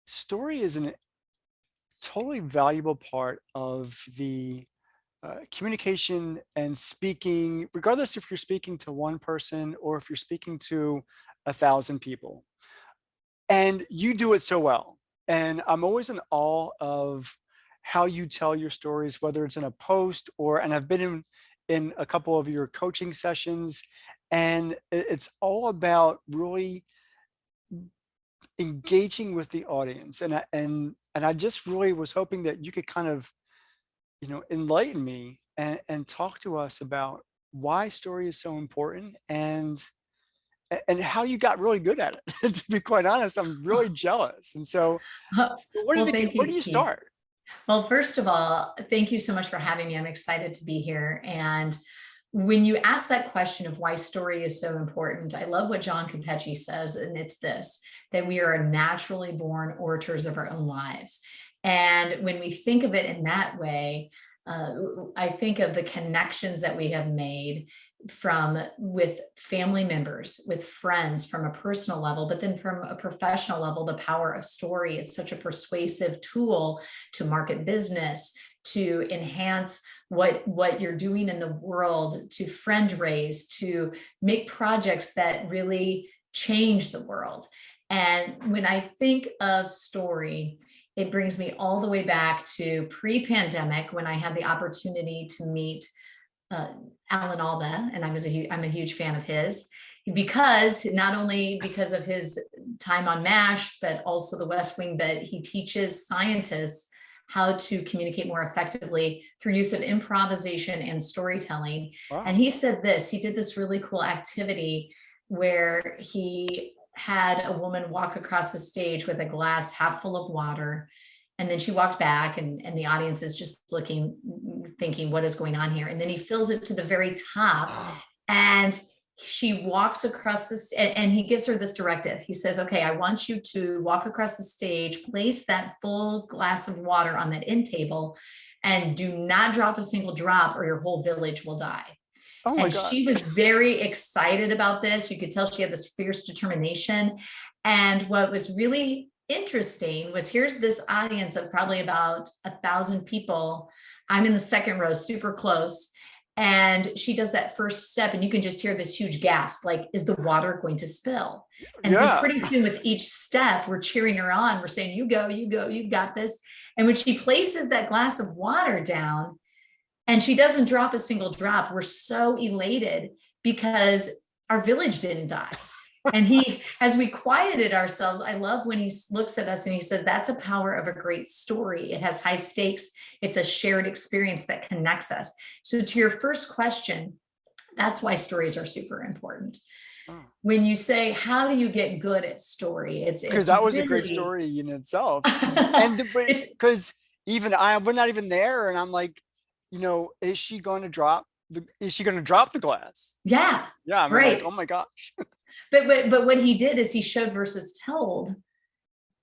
story is a totally valuable part of the communication and speaking, regardless if you're speaking to one person or if you're speaking to 1,000 people. And you do it so well. And I'm always in awe of how you tell your stories, whether it's in a post and I've been in a couple of your coaching sessions, and it's all about really engaging with the audience. And I just really was hoping that you could kind of, enlighten me and talk to us about why story is so important and how you got really good at it. To be quite honest, I'm really jealous. And so Well, thank where you, do you Keith. start? Well, first of all, thank you so much for having me. I'm excited to be here. And when you ask that question of why story is so important, I love what John Campeche says, and it's this, that we are naturally born orators of our own lives. And when we think of it in that way, I think of the connections that we have made with family members, with friends from a personal level, but then from a professional level, the power of story. It's such a persuasive tool to market business, to enhance what you're doing in the world, to friend raise, to make projects that really change the world. And when I think of story, it brings me all the way back to pre-pandemic when I had the opportunity to meet Alan Alda, and I'm a huge fan of his, because not only because of his time on MASH, but also the West Wing, but he teaches scientists how to communicate more effectively through use of improvisation and storytelling. And Wow. he said this, he did this really cool activity where he had a woman walk across the stage with a glass half full of water. And then she walked back and the audience is just looking, thinking, what is going on here? And then he fills it to the very top and she walks across this and he gives her this directive. He says, okay, I want you to walk across the stage, place that full glass of water on that end table and do not drop a single drop or your whole village will die. Oh my And she gosh. was very excited about this. You could tell she had this fierce determination. And what was really interesting was here's this audience of probably about 1,000 people. I'm in the second row, super close. And she does that first step, and you can just hear this huge gasp, like, is the water going to spill? And then Yeah. pretty soon with each step, we're cheering her on. We're saying, you go, you got this. And when she places that glass of water down, and she doesn't drop a single drop, we're so elated because our village didn't die. And he, as we quieted ourselves, I love when he looks at us and he said, that's a power of a great story. It has high stakes. It's a shared experience that connects us. So to your first question, that's why stories are super important. Oh. When you say, how do you get good at story? Because It's that was a great really, story in itself. And but it's, because even we're not even there, and I'm like, is she going to drop is she going to drop the glass? yeah, Yeah, I mean, like, oh right. my gosh. But what he did is he showed versus told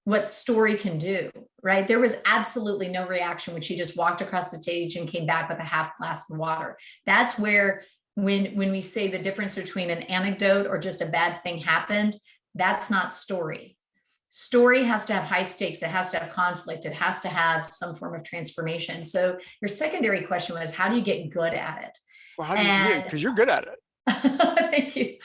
what story can do, right? There was absolutely no reaction when she just walked across the stage and came back with a half glass of water. That's where when we say the difference between an anecdote or just a bad thing happened, that's not story. Story has to have high stakes. It has to have conflict. It has to have some form of transformation. So your secondary question was, how do you get good at it? Well, how do you? Yeah, And because you're good at it. thank you.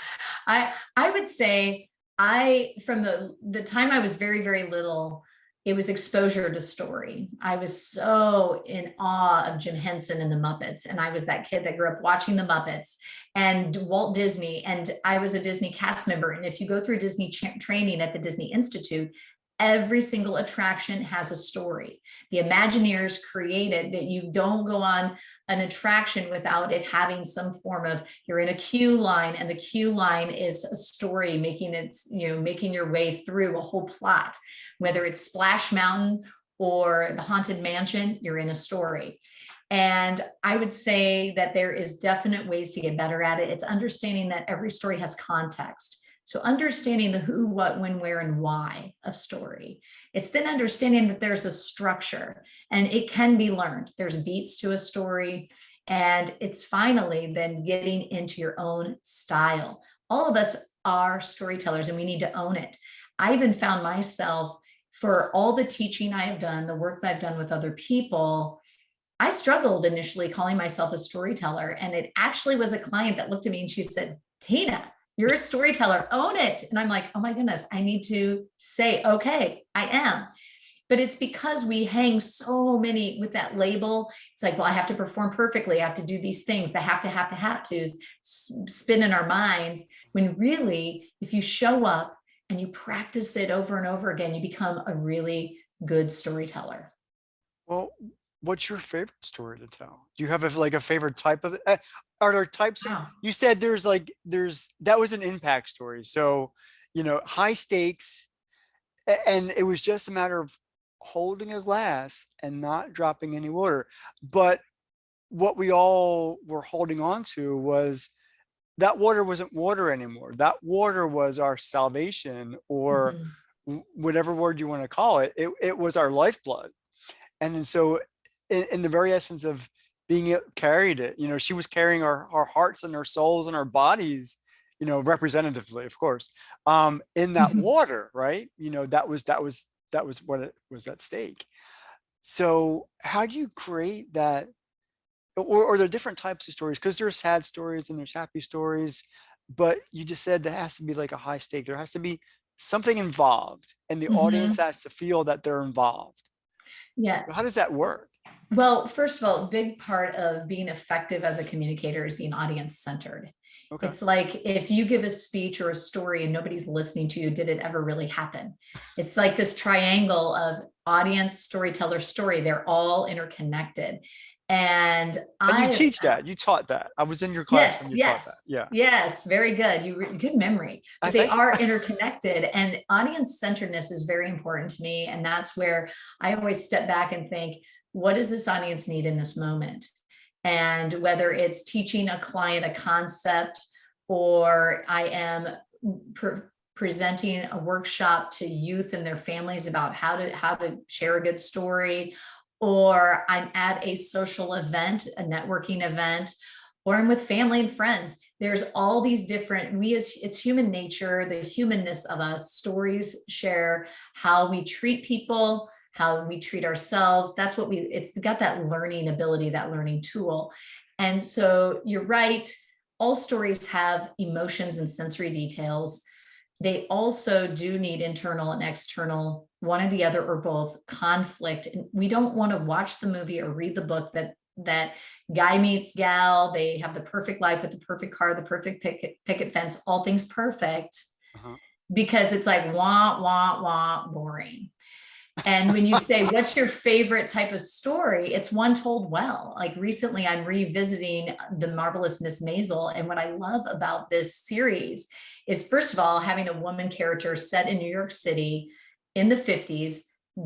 I would say I from the time I was very, very little, it was exposure to story. I was so in awe of Jim Henson and the Muppets. And I was that kid that grew up watching the Muppets and Walt Disney. And I was a Disney cast member. And if you go through Disney training at the Disney Institute, every single attraction has a story. The Imagineers created that you don't go on an attraction without it having some form of, you're in a queue line and the queue line is a story making your way through a whole plot, whether it's Splash Mountain or the Haunted Mansion, you're in a story. And I would say that there is definite ways to get better at it. It's understanding that every story has context. So understanding the who, what, when, where, and why of story. It's then understanding that there's a structure and it can be learned. There's beats to a story. And it's finally then getting into your own style. All of us are storytellers and we need to own it. I even found myself for all the teaching I have done, the work that I've done with other people, I struggled initially calling myself a storyteller. And it actually was a client that looked at me and she said, Tina, you're a storyteller, own it. And I'm like, oh my goodness, I need to say, okay, I am. But it's because we hang so many with that label. It's like, well, I have to perform perfectly. I have to do these things. The have to's spin in our minds. When really, if you show up and you practice it over and over again, you become a really good storyteller. Well, what's your favorite story to tell? Do you have like a favorite type of, are there types of, Wow. you said that was an impact story. So, high stakes, and it was just a matter of holding a glass and not dropping any water. But what we all were holding on to was that water wasn't water anymore. That water was our salvation, or Mhm. whatever word you want to call it. It was our lifeblood. And then so in the very essence of being carried it, she was carrying our hearts and our souls and our bodies, representatively, of course, in that water, right? That was what it was at stake. So how do you create that? Or there are different types of stories, because there's sad stories and there's happy stories, but you just said there has to be like a high stake. There has to be something involved, and the audience Mhm. has to feel that they're involved. So how Yes. does that work? Well, first of all, a big part of being effective as a communicator is being audience centered. Okay. It's like if you give a speech or a story and nobody's listening to you, did it ever really happen? It's like this triangle of audience, storyteller, story. They're all interconnected. And And you I, teach that. You taught that. I was in your class when yes, you taught that. yes, Yeah. yes, very good. Good memory, I but they thank you. are interconnected, and audience centeredness is very important to me. And that's where I always step back and think, what does this audience need in this moment? And whether it's teaching a client a concept, or I am presenting a workshop to youth and their families about how to share a good story, or I'm at a social event, a networking event, or I'm with family and friends. There's all these different, it's human nature, the humanness of us. Stories share how we treat people, how we treat ourselves. That's what it's got that learning ability, that learning tool. And so you're right. All stories have emotions and sensory details. They also do need internal and external, one or the other, or both, conflict. And we don't want to watch the movie or read the book that guy meets gal, they have the perfect life with the perfect car, the perfect picket fence, all things perfect, Uh-huh. because it's like wah, wah, wah, boring. And when you say, what's your favorite type of story? It's one told well. Like recently, I'm revisiting The Marvelous Miss Maisel. And what I love about this series is, first of all, having a woman character set in New York City in the 50s,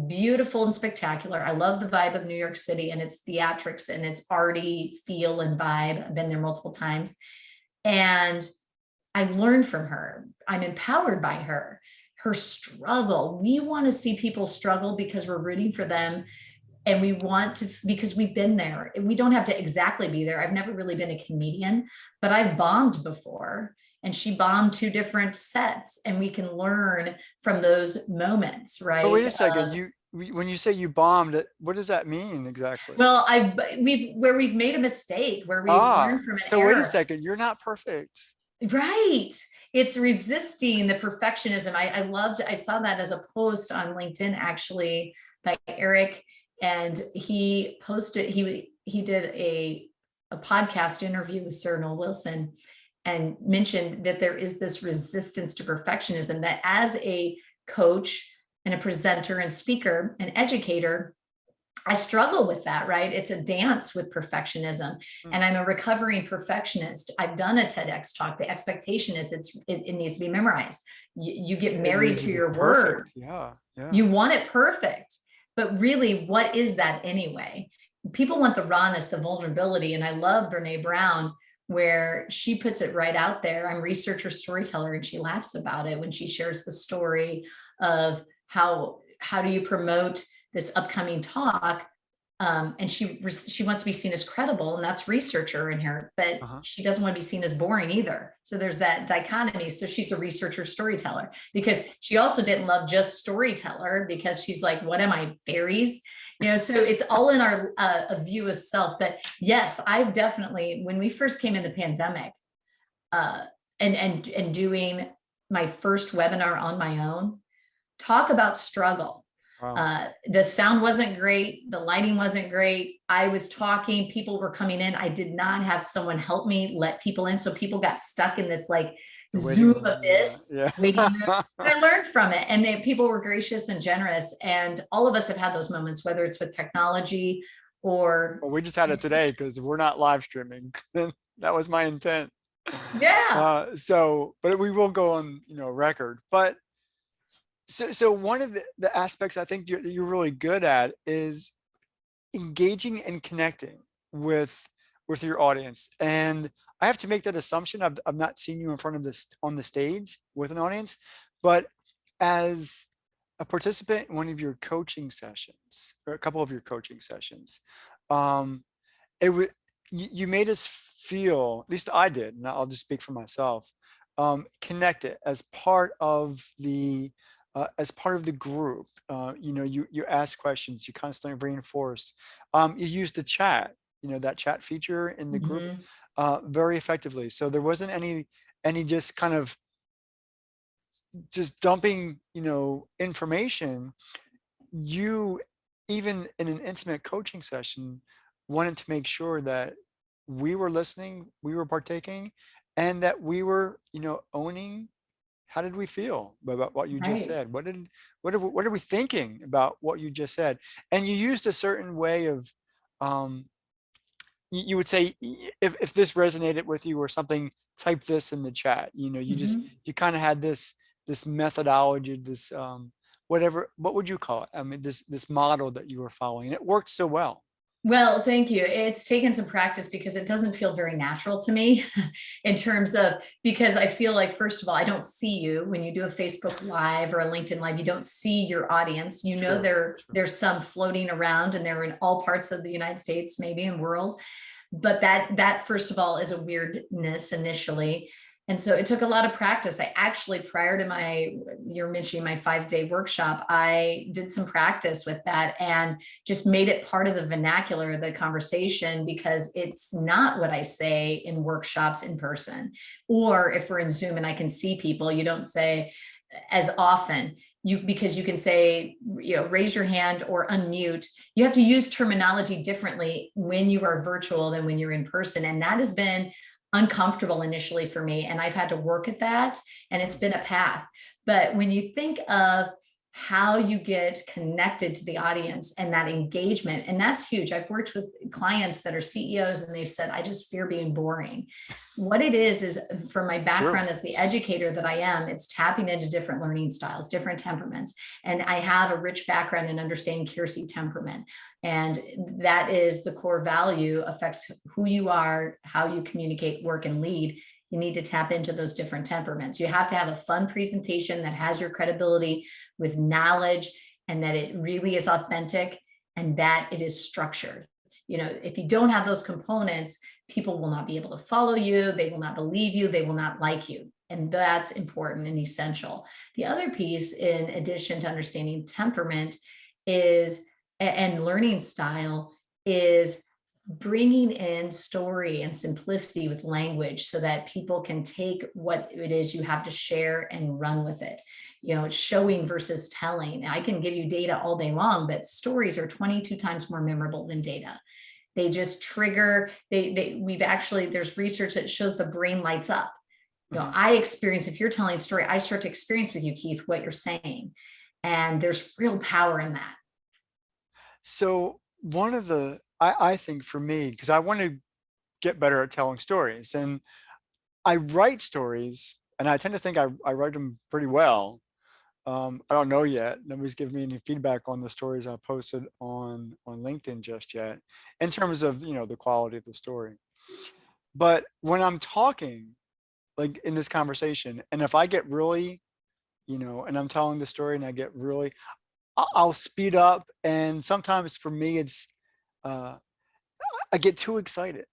beautiful and spectacular. I love the vibe of New York City and its theatrics and its arty feel and vibe. I've been there multiple times. And I learned from her. I'm empowered by her struggle. We want to see people struggle because we're rooting for them. And we want to, because we've been there. We don't have to exactly be there. I've never really been a comedian, but I've bombed before. And she bombed 2 different sets. And we can learn from those moments, But wait right? a second. When you say you bombed it, what does that mean exactly? Well, we've made a mistake, where we've Ah, learned from an so wait a error. second. You're not perfect. Right. It's resisting the perfectionism. I saw that as a post on LinkedIn, actually, by Eric. And he posted, he did a podcast interview with Sir Noel Wilson, and mentioned that there is this resistance to perfectionism, that as a coach and a presenter and speaker and educator, I struggle with that, right? It's a dance with perfectionism. Hmm. And I'm a recovering perfectionist. I've done a TEDx talk. The expectation is it needs to be memorized. You get It married needs to to be your perfect. word. Yeah. Yeah. You want it perfect. But really, what is that anyway? People want the rawness, the vulnerability. And I love Brene Brown, where she puts it right out there. I'm researcher, storyteller, and she laughs about it when she shares the story of how do you promote this upcoming talk And she wants to be seen as credible, and that's researcher in her, but Uh-huh. she doesn't want to be seen as boring either. So there's that dichotomy. So she's a researcher storyteller, because she also didn't love just storyteller, because she's like, what am I, fairies? So it's all in our a view of self. But yes, I've definitely, when we first came in the pandemic, uh, and doing my first webinar on my own, talk about struggle. Wow. The sound wasn't great. The lighting wasn't great. I was talking, people were coming in. I did not have someone help me let people in. So people got stuck in this like The waiting Zoom room. abyss, Yeah. waiting room. Yeah. But I learned from it, and people were gracious and generous. And all of us have had those moments, whether it's with technology or Well, we just had it today because we're not live streaming. That was my intent. yeah. So, but we will go on, record. But so one of the aspects I think you're really good at is engaging and connecting with your audience. And I have to make that assumption. I've not seen you in front of this on the stage with an audience, but as a participant in one of your coaching sessions or a couple of your coaching sessions, um, it would you made us feel, at least I did, and I'll just speak for myself, connected as part of the group. You ask questions, you constantly reinforced. You used the chat, that chat feature in the group, Mhm. very effectively. So there wasn't any just kind of just dumping, information. You, even in an intimate coaching session, wanted to make sure that we were listening, we were partaking, and that we were, owning how did we feel about what you just Right. said? What are we thinking about what you just said? And you used a certain way of, um, you would say, if this resonated with you or something, type this in the chat. Mhm. You kind of had this methodology, this, whatever, what would you call it? I mean, this model that you were following, and it worked so well. Well, thank you. It's taken some practice, because it doesn't feel very natural to me in terms of, because I feel like, first of all, I don't see you when you do a Facebook Live or a LinkedIn Live. You don't see your audience. True, true. There's some floating around, and they're in all parts of the United States, maybe, and world. But that first of all is a weirdness initially. And so it took a lot of practice. I actually, prior to you're mentioning my 5-day workshop, I did some practice with that and just made it part of the vernacular of the conversation, because it's not what I say in workshops in person. Or if we're in Zoom and I can see people, you don't say as often, because you can say, raise your hand or unmute. You have to use terminology differently when you are virtual than when you're in person. And that has been uncomfortable initially for me. And I've had to work at that, and it's been a path. But when you think of how you get connected to the audience and that engagement, and that's huge. I've worked with clients that are CEOs, and they've said, I just fear being boring. What it is from my True. background as the educator that I am, it's tapping into different learning styles, different temperaments. And I have a rich background in understanding Keirsey temperament. And that is the core value, affects who you are, how you communicate, work, and lead. You need to tap into those different temperaments. You have to have a fun presentation that has your credibility with knowledge, and that it really is authentic, and that it is structured. If you don't have those components, people will not be able to follow you. They will not believe you. They will not like you. And that's important and essential. The other piece, in addition to understanding temperament, is and learning style, is bringing in story and simplicity with language, so that people can take what it is you have to share and run with it. It's showing versus telling. I can give you data all day long, but stories are 22 times more memorable than data. They just trigger, we've actually, there's research that shows the brain lights up. Mhm. I experience, if you're telling a story, I start to experience with you, Keith, what you're saying. And there's real power in that. So one of I think for me, because I want to get better at telling stories, and I write stories, and I tend to think I write them pretty well. I don't know yet. Nobody's given me any feedback on the stories I posted on LinkedIn just yet, in terms of, the quality of the story. But when I'm talking, like in this conversation, and if I get really, and I'm telling the story and I get really, I'll speed up. And sometimes for me, it's uh, I get too excited.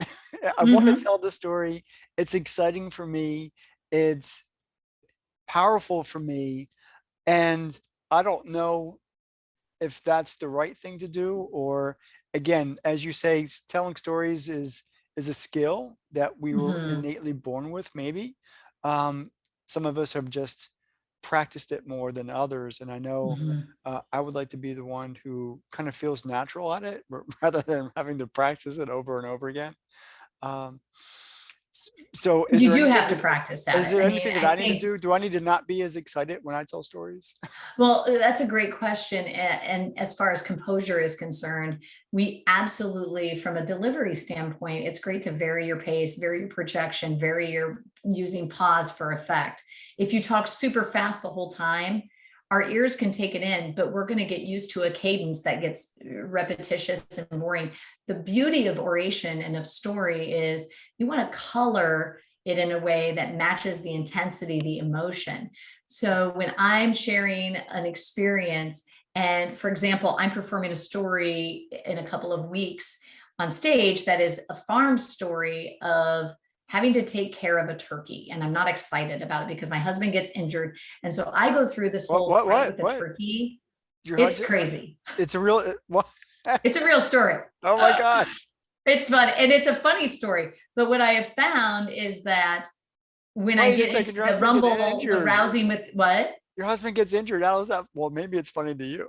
I want to Mhm, tell the story. It's exciting for me. It's powerful for me. And I don't know if that's the right thing to do, or again, as you say, telling stories is a skill that we were mhm, innately born with, maybe. Um, some of us have just practiced it more than others. And I know mhm. I would like to be the one who kind of feels natural at it rather than having to practice it over and over again. Um, so You do have to practice at is it. there I mean, anything that I I need to think, do? Do I need to not be as excited when I tell stories? well, that's a great question. And as far as composure is concerned, we absolutely, from a delivery standpoint, it's great to vary your pace, vary your projection, vary your using pause for effect. If you talk super fast the whole time, our ears can take it in, but we're going to get used to a cadence that gets repetitious and boring. The beauty of oration and of story is you want to color it in a way that matches the intensity, the emotion. So when I'm sharing an experience, and for example, I'm performing a story in a couple of weeks on stage that is a farm story of having to take care of a turkey. And I'm not excited about it because my husband gets injured. And so I go through this What, whole what, fight what, with a what? turkey. Your It's husband? crazy. It's a real, what? It's a real story. Oh my gosh. It's fun and it's a funny story. But what I have found is that when I Wait a get into second. Your the husband gets rumble, the injured. rousing with what? Your husband gets injured. How is that? Well, maybe it's funny to you.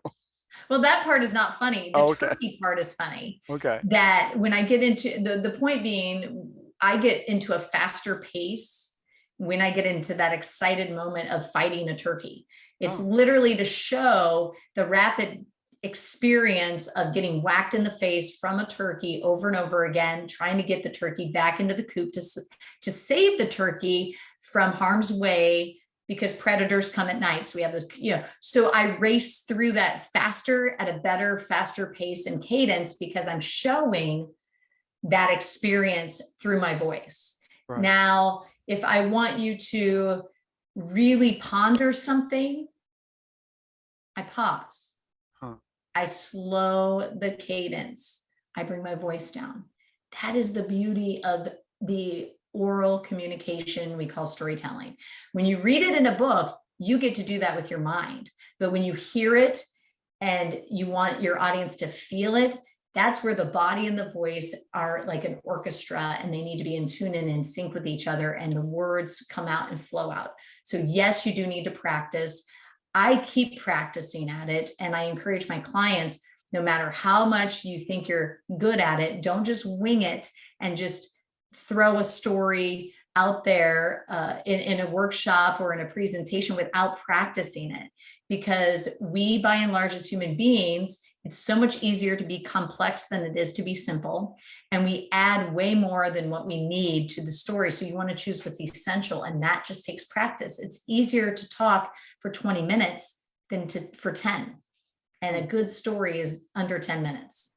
Well, that part is not funny. The Oh, okay. turkey part is funny. Okay. That when I get into the point being, I get into a faster pace when I get into that excited moment of fighting a turkey. It's Oh, literally to show the rapid experience of getting whacked in the face from a turkey over and over again, trying to get the turkey back into the coop to save the turkey from harm's way because predators come at night. So we have so I race through that faster at a better, faster pace and cadence because I'm showing that experience through my voice. right. Now, if I want you to really ponder something, I pause. Huh. I slow the cadence. I bring my voice down. That is the beauty of the oral communication we call storytelling. When you read it in a book, you get to do that with your mind. But when you hear it and you want your audience to feel it, that's where the body and the voice are like an orchestra and they need to be in tune and in sync with each other and the words come out and flow out. So yes, you do need to practice. I keep practicing at it and I encourage my clients, no matter how much you think you're good at it, don't just wing it and just throw a story out there in a workshop or in a presentation without practicing it. Because we, by and large, as human beings, it's so much easier to be complex than it is to be simple. And we add way more than what we need to the story. So you want to choose what's essential. And that just takes practice. It's easier to talk for 20 minutes than for 10. And Hmm. a good story is under 10 minutes.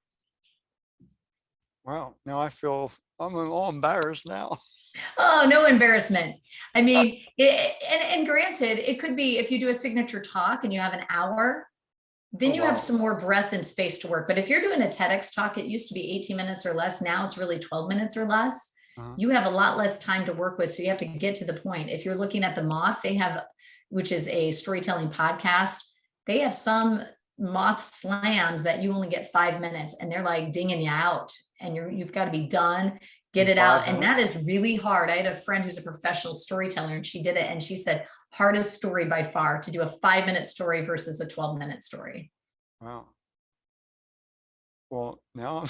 Wow. Now I'm all embarrassed now. Oh, no embarrassment. I mean, and granted, it could be if you do a signature talk and you have an hour, Oh, then you have wow. some more breath and space to work. But if you're doing a TEDx talk, it used to be 18 minutes or less. Now it's really 12 minutes or less. Uh-huh. You have a lot less time to work with. So you have to get to the point. If you're looking at the Moth, they have, which is a storytelling podcast, they have some Moth slams that you only get 5 minutes and they're like dinging you out and you've got to be done, In get it five out. And that minutes. is really hard. I had a friend who's a professional storyteller and she did it. And she said, hardest story by far to do a 5 minute story versus a 12-minute story. Wow. Well, now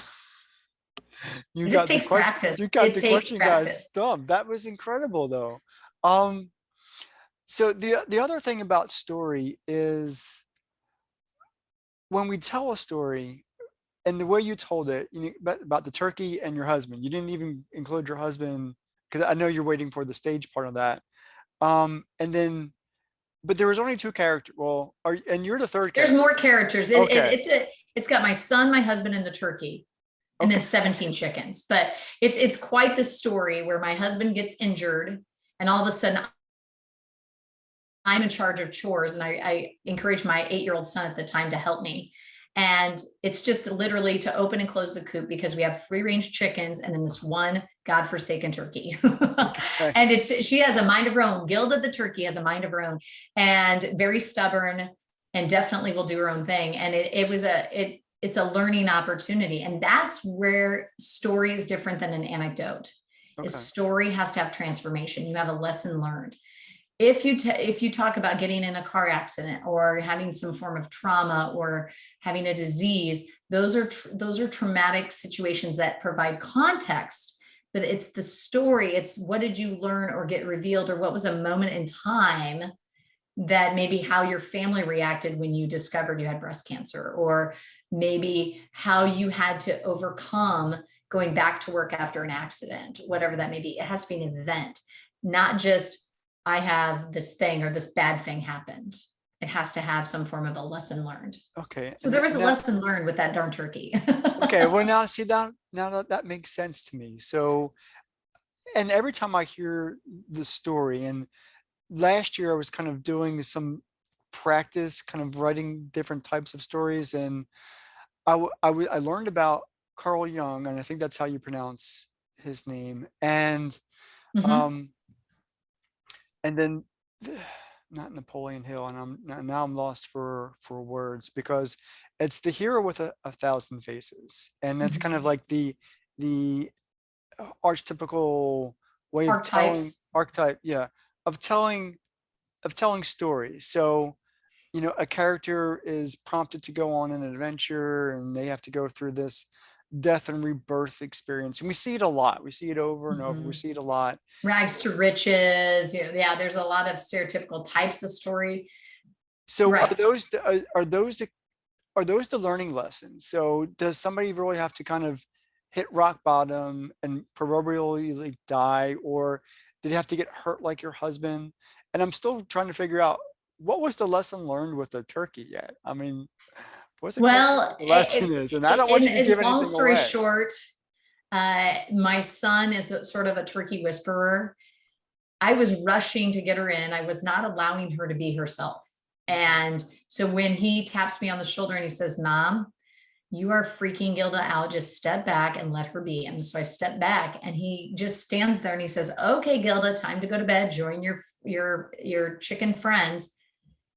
It just takes practice. you got It the takes question guys practice. stumped. That was incredible though. Um, so the other thing about story is when we tell a story and the way you told it, you know, about the turkey and your husband, you didn't even include your husband because I know you're waiting for the stage part of that. And then, but there was only two characters. Well, and you're the third There's character. more characters. Okay. It's got my son, my husband, and the turkey, and Okay. then 17 chickens. But it's quite the story where my husband gets injured, and all of a sudden I'm in charge of chores, and I encourage my 8-year-old son at the time to help me. And it's just literally to open and close the coop because we have free range chickens and then this one godforsaken turkey. Okay. And she has a mind of her own. Gilda the turkey has a mind of her own and very stubborn and definitely will do her own thing. And it's a learning opportunity. And that's where story is different than an anecdote. A Okay. story has to have transformation. You have a lesson learned. If you talk about getting in a car accident or having some form of trauma or having a disease, those are traumatic situations that provide context, but it's the story. It's what did you learn or get revealed, or what was a moment in time that maybe how your family reacted when you discovered you had breast cancer, or maybe how you had to overcome going back to work after an accident, whatever that may be. It has to be an event, not just I have this thing or this bad thing happened. It has to have some form of a lesson learned. Okay. So And there was a now, lesson learned with that darn turkey. okay. Well, now see that now that makes sense to me. So, and every time I hear the story, and last year I was kind of doing some practice, kind of writing different types of stories, and I learned about Carl Jung, and I think that's how you pronounce his name, Mhm. um, and then not Napoleon Hill, and now I'm lost for words because it's the hero with a thousand faces, and that's kind of Mhm. like the archetypical way of telling Archetypes. archetype, yeah, of telling stories. So, a character is prompted to go on an adventure and they have to go through this death and rebirth experience. And we see it a lot. We see it over and over. We Mhm. see it a lot. Rags to riches. Yeah, there's a lot of stereotypical types of story. So Right. are those the learning lessons? So does somebody really have to kind of hit rock bottom and proverbially like die, or did you have to get hurt like your husband? And I'm still trying to figure out what was the lesson learned with the turkey yet. I mean, wasn't quite sure what Well, the lesson is, and I don't want you to in give long anything story away. short, my son is sort of a turkey whisperer. I was rushing to get her in. I was not allowing her to be herself. Okay. And so when he taps me on the shoulder and he says, Mom, you are freaking Gilda out. Just step back and let her be. And so I step back and he just stands there and he says, okay, Gilda, time to go to bed. Join your chicken friends.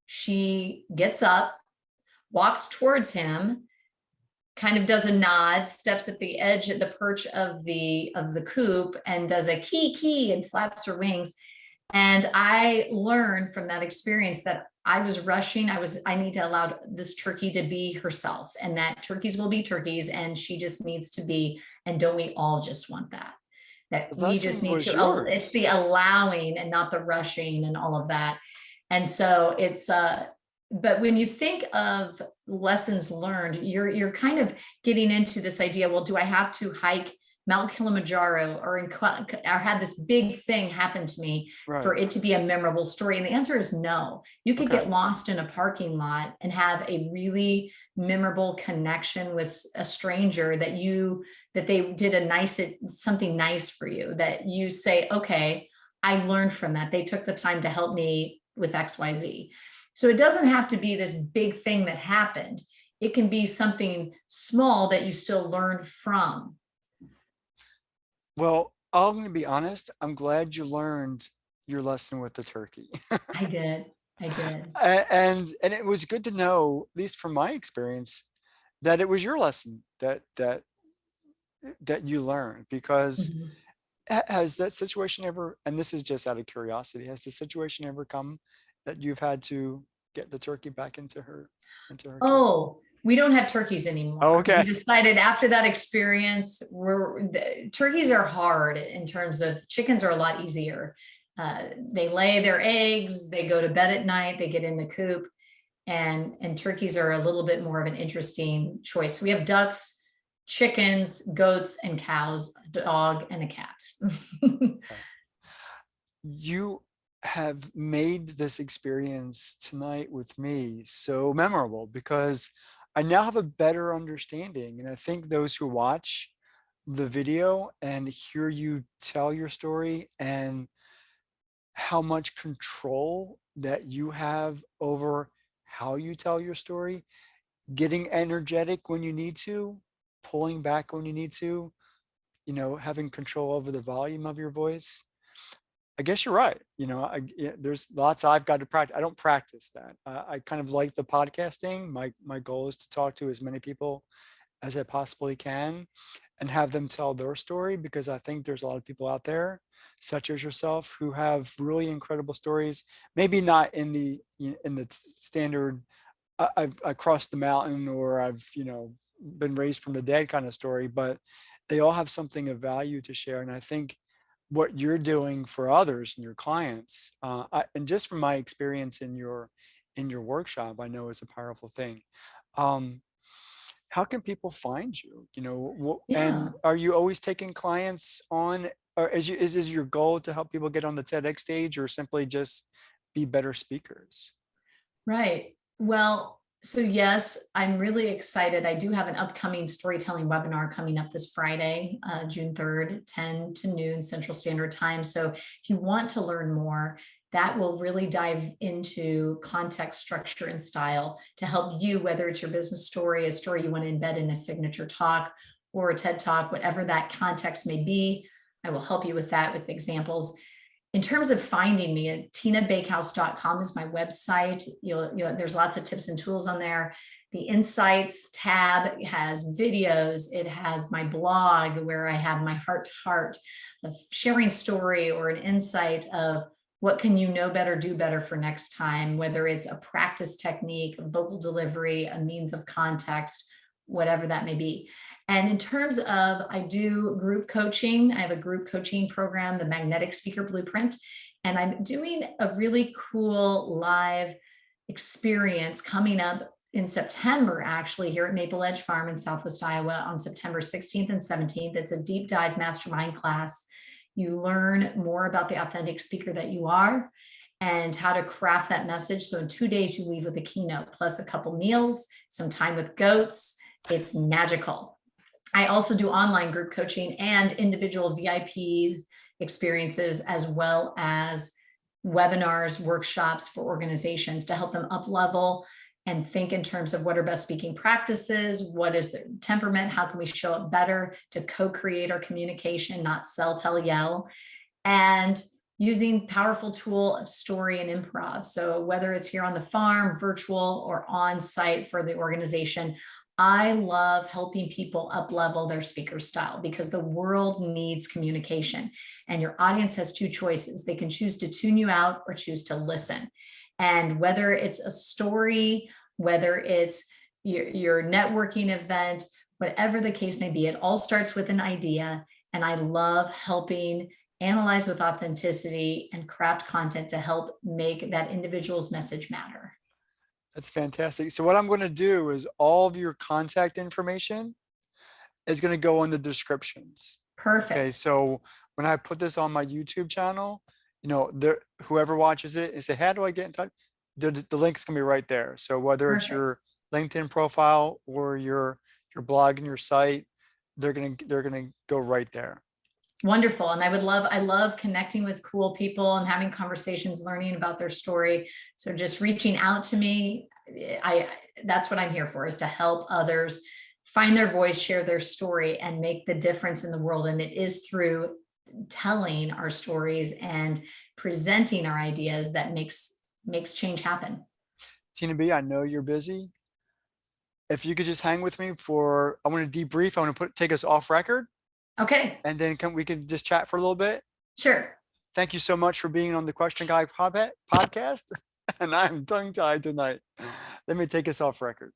She gets up, walks towards him, kind of does a nod, steps at the edge at the perch of the coop and does a key and flaps her wings. And I learned from that experience that I was rushing. I need to allow this turkey to be herself, and that turkeys will be turkeys, and she just needs to be. And don't we all just want that? That The we just lesson need was to, it's yours. the allowing and not the rushing and all of that. And so but when you think of lessons learned, you're kind of getting into this idea, well, do I have to hike Mount Kilimanjaro or had this big thing happen to me for Right. it to be a memorable story? And the answer is no. You could Okay. get lost in a parking lot and have a really memorable connection with a stranger that they did something nice for you, that you say, okay, I learned from that. They took the time to help me with XYZ. So it doesn't have to be this big thing that happened. It can be something small that you still learn from. Well, I'm going to be honest. I'm glad you learned your lesson with the turkey. I did. I did. And it was good to know, at least from my experience, that it was your lesson that you learned, because Mhm. has that situation ever, and this is just out of curiosity, has the situation ever come that you've had to get the turkey back into her cage? Oh, we don't have turkeys Oh, anymore. We okay. decided after that experience, turkeys are hard in terms of chickens are a lot easier. They lay their eggs, they go to bed at night, they get in the coop, and turkeys are a little bit more of an interesting choice. We have ducks, chickens, goats, and cows, a dog, and a cat. Okay. You have made this experience tonight with me so memorable because I now have a better understanding. And I think those who watch the video and hear you tell your story and how much control that you have over how you tell your story, getting energetic when you need to, pulling back when you need to, having control over the volume of your voice. I guess you're right. Yeah, there's lots I've got to practice. I don't practice that. I kind of like the podcasting. My goal is to talk to as many people as I possibly can and have them tell their story, because I think there's a lot of people out there, such as yourself, who have really incredible stories. Maybe not in the standard I crossed the mountain, or I've been raised from the dead kind of story, but they all have something of value to share. And I think what you're doing for others and your clients, and just from my experience in your workshop, I know is a powerful thing. Um, how can people find you? And Yeah. are you always taking clients on, or is your goal to help people get on the TEDx stage, or simply just be better speakers? Right. Well, so yes, I'm really excited. I do have an upcoming storytelling webinar coming up this Friday, June 3rd, 10 to noon Central Standard Time. So if you want to learn more, that will really dive into context, structure, and style to help you, whether it's your business story, a story you want to embed in a signature talk or a TED talk, whatever that context may be. I will help you with that with examples. In terms of finding me, at tinabakehouse.com is my website. There's lots of tips and tools on there. The insights tab has videos. It has my blog where I have my heart to heart of sharing story or an insight of what can you know better, do better for next time, whether it's a practice technique, a vocal delivery, a means of context, whatever that may be. And in terms of, I do group coaching. I have a group coaching program, the Magnetic Speaker Blueprint, and I'm doing a really cool live experience coming up in September, actually, here at Maple Edge Farm in Southwest Iowa on September 16th and 17th. It's a deep dive mastermind class. You learn more about the authentic speaker that you are and how to craft that message. So in 2 days, you leave with a keynote, plus a couple meals, some time with goats. It's magical. I also do online group coaching and individual VIPs experiences, as well as webinars, workshops for organizations to help them up level and think in terms of what are best speaking practices, what is their temperament, how can we show up better to co-create our communication, not sell, tell, yell, and using powerful tool of story and improv. So whether it's here on the farm, virtual, or on site for the organization, I love helping people up level their speaker style because the world needs communication, and your audience has two choices. They can choose to tune you out or choose to listen. And whether it's a story, whether it's your networking event, whatever the case may be, it all starts with an idea. And I love helping analyze with authenticity and craft content to help make that individual's message matter. That's fantastic. So what I'm going to do is all of your contact information is going to go in the descriptions. Okay, Perfect. so when I put this on my YouTube channel, there, whoever watches it and say, how do I get in touch? The link is going to be right there. So whether it's Perfect. your LinkedIn profile or your blog and your site, they're gonna go right there. Wonderful. And I love connecting with cool people and having conversations, learning about their story. So just reaching out to me, that's what I'm here for, is to help others find their voice, share their story, and make the difference in the world. And it is through telling our stories and presenting our ideas that makes change happen. Tina B, I know you're busy. If you could just hang with me for, I want to debrief. I want to take us off record, Okay, and then we can just chat for a little bit. sure. Thank you so much for being on the Question Guy podcast. And I'm tongue tied tonight. Let me take us off record.